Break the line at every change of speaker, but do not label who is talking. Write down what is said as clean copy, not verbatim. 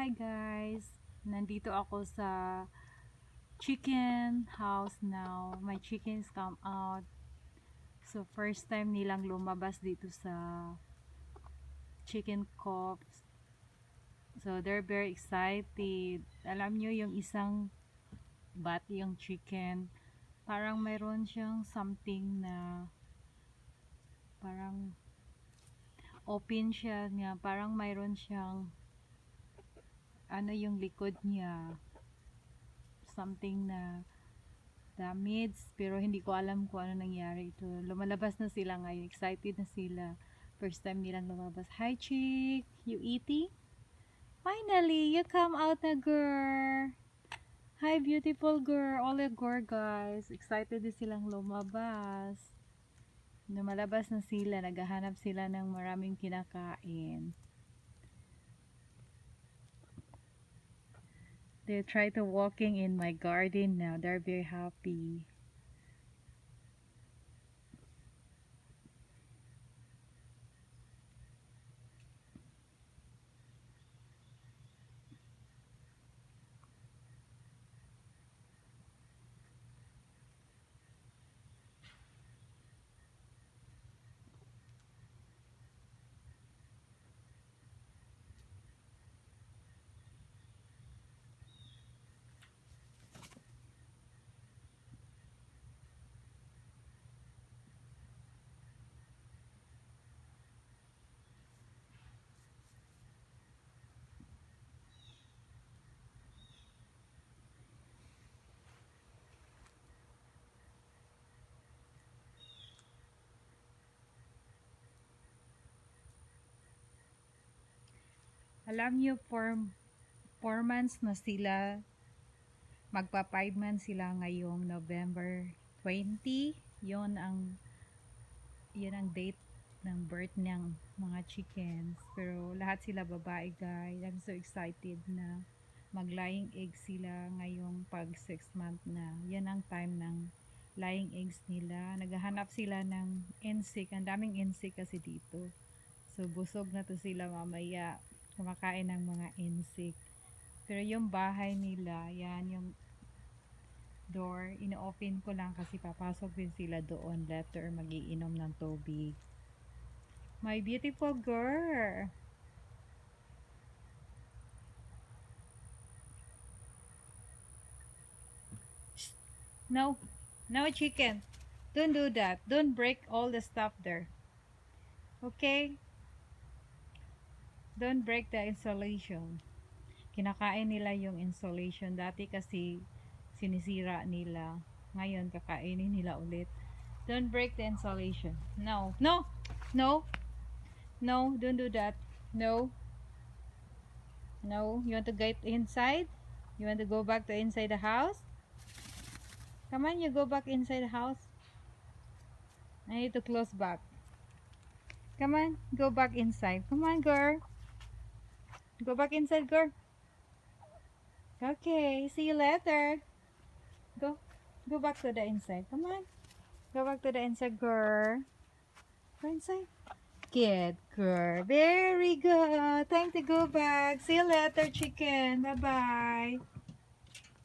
Hi guys! Nandito ako sa chicken house now. My chickens come out. So first time nilang lumabas dito sa chicken coop. So they're very excited. Alam nyo yung isang yung chicken, parang mayroon siyang something na parang open siya niya. Parang mayroon siyang ano yung likod niya. Something na damage, pero hindi ko alam kung ano nangyari ito. Lumalabas na sila ngayon, excited na sila. First time nilang lumabas. Hi chick, you eating? Finally, you come out na girl. Hi beautiful girl, all the girl guys. Excited din silang lumabas. Lumalabas na sila, naghahanap sila ng maraming kinakain. They try to walking in my garden now. They're very happy. Alam niyo, 4 months na sila. Magpa 5 months sila ngayong November 20. Yon ang date ng birth ng mga chickens. Pero lahat sila babae guys. I'm so excited na mag-lying eggs sila ngayong pag 6 month na. Yan ang time ng lying eggs nila. Naghahanap sila ng insect. Ang daming insect kasi dito. So busog na to sila mamaya. Kumakain ng mga insect. Pero yung bahay nila, yan yung door, ino-open ko lang kasi papasok din sila doon later, magiinom ng tubig. My beautiful girl. No, no chicken. Don't do that. Don't break all the stuff there. Okay? Don't break the insulation. Kinakain nila yung insulation. Dati kasi sinisira nila. Ngayon kakainin nila ulit. Don't break the insulation. No. No. No. No. Don't do that. No. No. You want to get inside? You want to go back to inside the house? Come on, you go back inside the house. I need to close back. Come on, go back inside. Come on, girl. Go back inside, girl. Okay, see you later. Go back to the inside. Come on. Go back to the inside, girl. Go inside. Good girl. Very good. Time to go back. See you later, chicken. Bye-bye.